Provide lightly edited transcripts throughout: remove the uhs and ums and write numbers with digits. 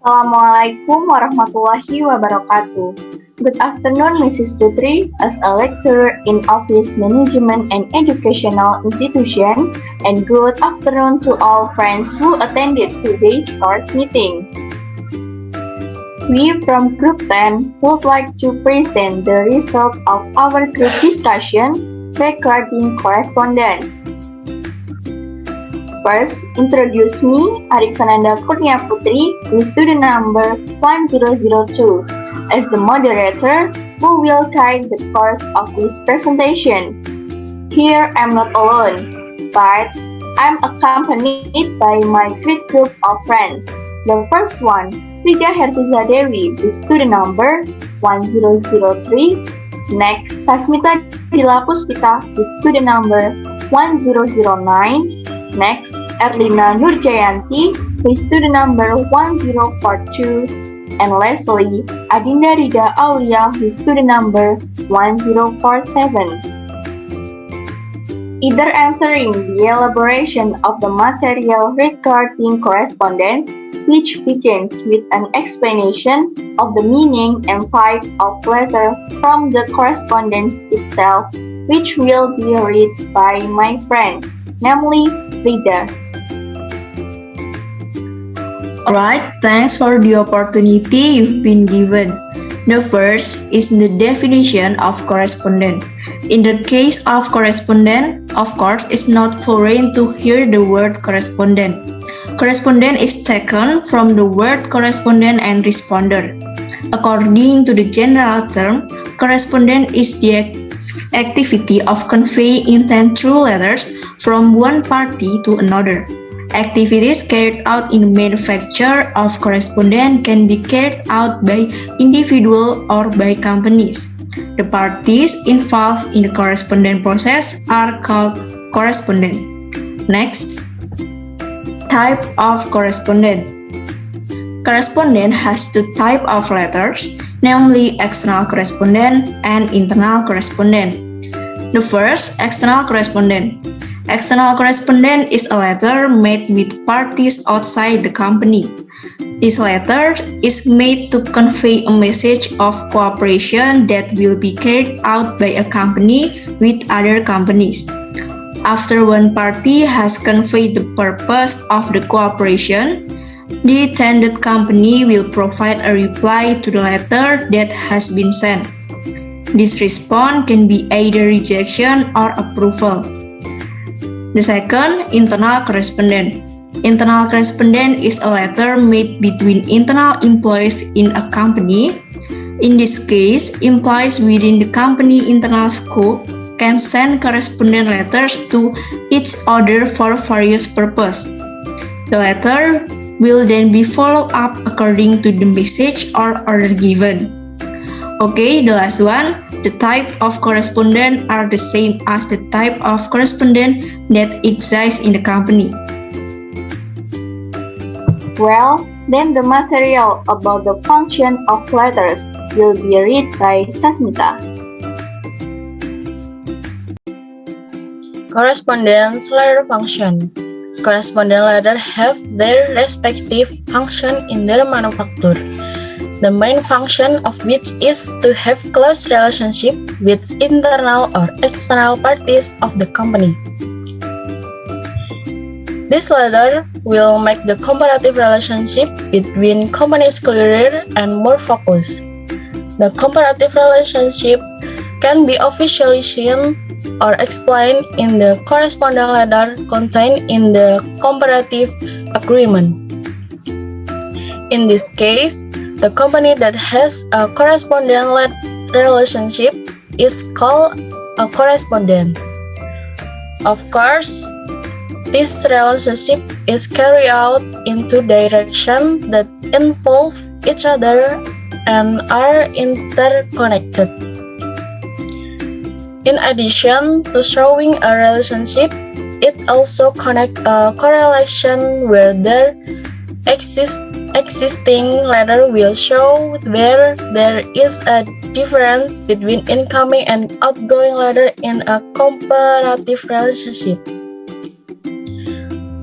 Assalamualaikum warahmatullahi wabarakatuh. Good afternoon, Mrs. Putri, as a lecturer in Office Management and Educational Institution, and good afternoon to all friends who attended today's course meeting. We from Group 10 would like to present the result of our group discussion regarding correspondence. First, introduce me, Arifananda Kurnia Putri, with student number 1002, as the moderator who will guide the course of this presentation. Here, I'm not alone, but I'm accompanied by my great group of friends. The first one, Rida Hertiza Dewi, with student number 1003. Next, Sasmita Dila Puspita, with student number 1009. Next, Erlina Nurjayanti with student number 1042, and lastly, Adinda Rida Aulia with student number 1047. Either answering the elaboration of the material regarding correspondence, which begins with an explanation of the meaning and type of letter from the correspondence itself, which will be read by my friend, namely Rida. Alright, thanks for the opportunity you've been given. The first is the definition of correspondent. In the case of correspondent, of course, it's not foreign to hear the word correspondent. Correspondent is taken from the word correspondent and responder. According to the general term, correspondent is the activity of conveying intent through letters from one party to another. Activities carried out in the manufacture of correspondence can be carried out by individuals or by companies. The parties involved in the correspondence process are called correspondent. Next, type of correspondent. Correspondent has two types of letters, namely external correspondent and internal correspondent. The first, external correspondent. External correspondent is a letter made with parties outside the company. This letter is made to convey a message of cooperation that will be carried out by a company with other companies. After one party has conveyed the purpose of the cooperation, the intended company will provide a reply to the letter that has been sent. This response can be either rejection or approval. The second, internal correspondent. Internal correspondent is a letter made between internal employees in a company. In this case, employees within the company internal scope can send correspondent letters to each other for various purposes. The letter will then be followed up according to the message or order given. Okay, the last one. The type of correspondent are the same as the type of correspondent that exists in the company. Well, then the material about the function of letters will be read by Sasmita. Correspondence letter function. Correspondent letters have their respective function in their manufacture. The main function of which is to have close relationship with internal or external parties of the company. This letter will make the comparative relationship between companies clearer and more focused. The comparative relationship can be officially seen or explained in the corresponding letter contained in the comparative agreement. In this case, the company that has a correspondent relationship is called a correspondent. Of course, this relationship is carried out in two directions that involve each other and are interconnected. In addition to showing a relationship, it also connects a correlation where there existing letter will show where there is a difference between incoming and outgoing letter in a comparative relationship.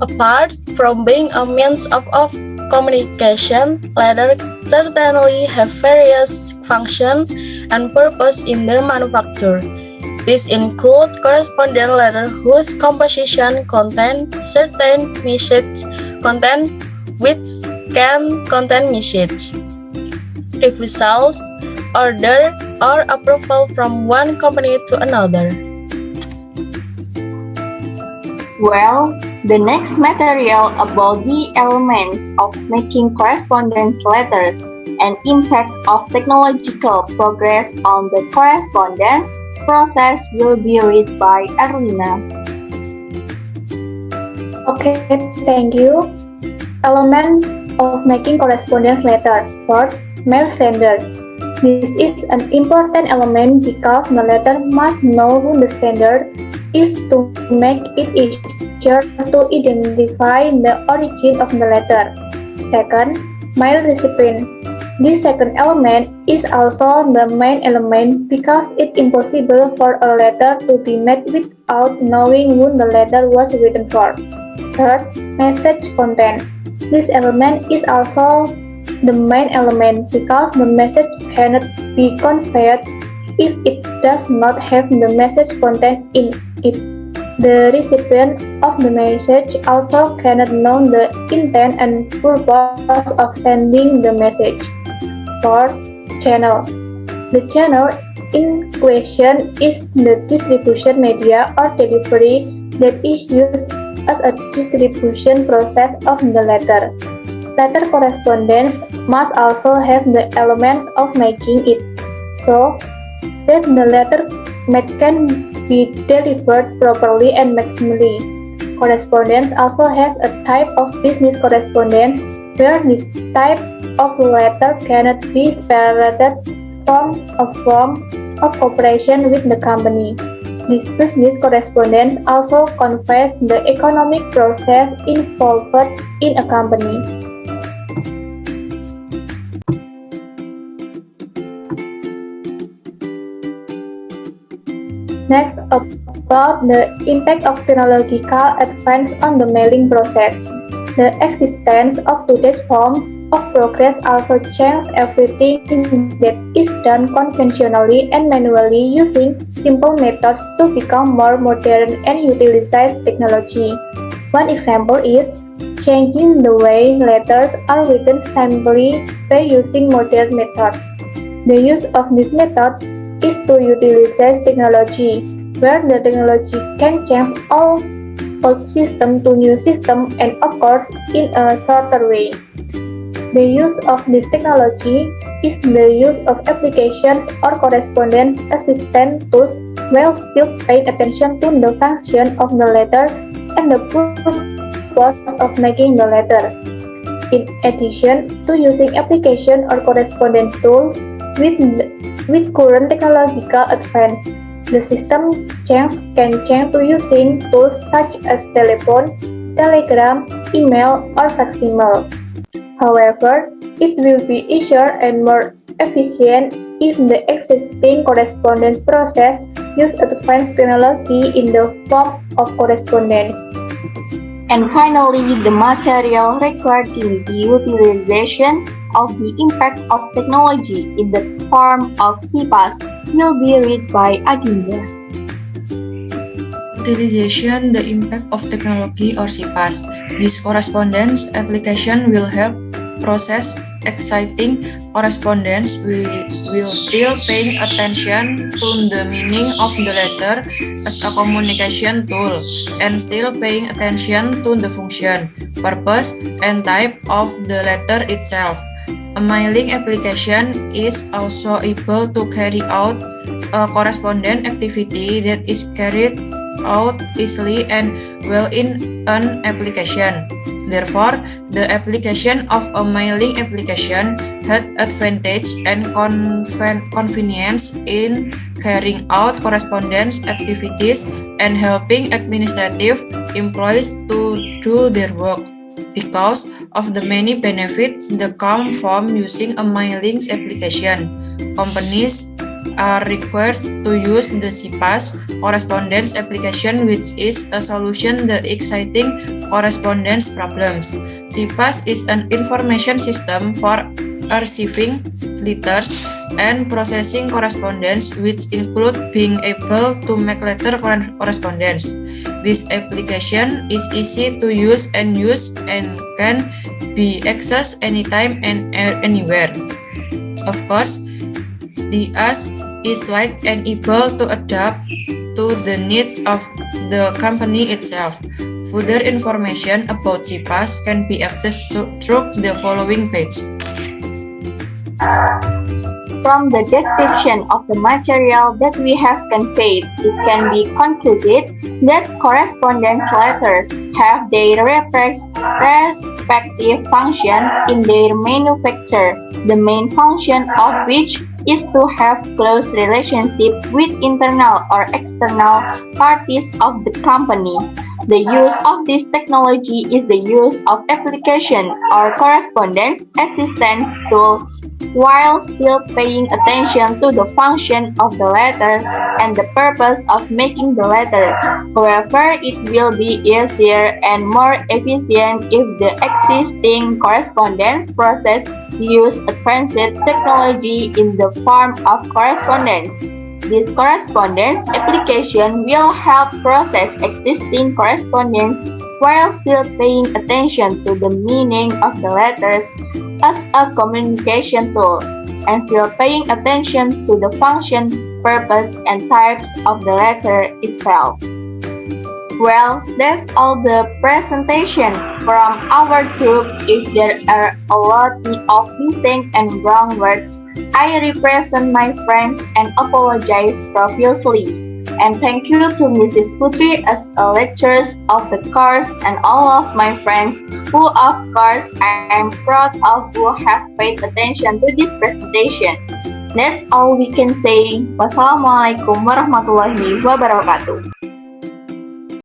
Apart from being a means of communication letters certainly have various functions and purpose in their manufacture. These include correspondence letters whose composition contain certain message content which can contain message, refusals, order, or approval from one company to another. Well, the next material about the elements of making correspondence letters and impact of technological progress on the correspondence process will be read by Erlina. Okay, thank you. Elements of making correspondence letter. First, mail sender. This is an important element because the letter must know who the sender is to make it easier to identify the origin of the letter. Second, mail recipient. This second element is also the main element because it's impossible for a letter to be made without knowing who the letter was written for. Third, message content. This element is also the main element because the message cannot be conveyed if it does not have the message content in it. The recipient of the message also cannot know the intent and purpose of sending the message. Fourth, channel. The channel in question is the distribution media or delivery that is used as a distribution process of the letter. Letter correspondence must also have the elements of making it so that the letter can be delivered properly and maximally. Correspondence also has a type of business correspondence where this type of letter cannot be separated from a form of cooperation with the company. This business correspondence also conveys the economic process involved in a company. Next, about the impact of technological advance on the mailing process. The existence of today's forms of progress also changed everything that is done conventionally and manually using simple methods to become more modern and utilize technology. One example is changing the way letters are written simply by using modern methods. The use of this method is to utilize technology, where the technology can change all old system to new system and of course in a shorter way. The use of this technology is the use of applications or correspondence assistant tools while still paying attention to the function of the letter and the purpose of making the letter. In addition to using application or correspondence tools with current technological advance, the system can change to using tools such as telephone, telegram, email, or facsimile. However, it will be easier and more efficient if the existing correspondence process use advanced technology in the form of correspondence. And finally, the material regarding the utilization of the impact of technology in the form of CPAS will be read by Adinda. Utilization, the impact of technology or CPAS. This correspondence application will help process exciting correspondence. We will still paying attention to the meaning of the letter as a communication tool and still paying attention to the function, purpose, and type of the letter itself. A mailing application is also able to carry out a correspondence activity that is carried out easily and well in an application. Therefore, the application of a mailing application had advantage and convenience in carrying out correspondence activities and helping administrative employees to do their work. Because of the many benefits that come from using a mailing application, companies are required to use the CPAS correspondence application, which is a solution the exciting correspondence problems. CPAS is an information system for archiving letters and processing correspondence, which include being able to make letter correspondence. This application is easy to use and can be accessed anytime and anywhere. Of course, the AS is light and able to adapt to the needs of the company itself. Further information about CPAS can be accessed through the following page. From the description of the material that we have conveyed, it can be concluded that correspondence letters have their respective function in their manufacture, the main function of which is to have close relationship with internal or external parties of the company. The use of this technology is the use of application or correspondence assistance tool while still paying attention to the function of the letter and the purpose of making the letter. However, it will be easier and more efficient if the existing correspondence process use advanced technology in the form of correspondence. This correspondence application will help process existing correspondence while still paying attention to the meaning of the letters as a communication tool, and still paying attention to the function, purpose, and types of the letter itself. Well, that's all the presentation from our group. If there are a lot of missing and wrong words, I represent my friends and apologize profusely. And thank you to Mrs. Putri as a lecturer of the course and all of my friends who of course I am proud of who have paid attention to this presentation. That's all we can say. Wassalamualaikum warahmatullahi wabarakatuh.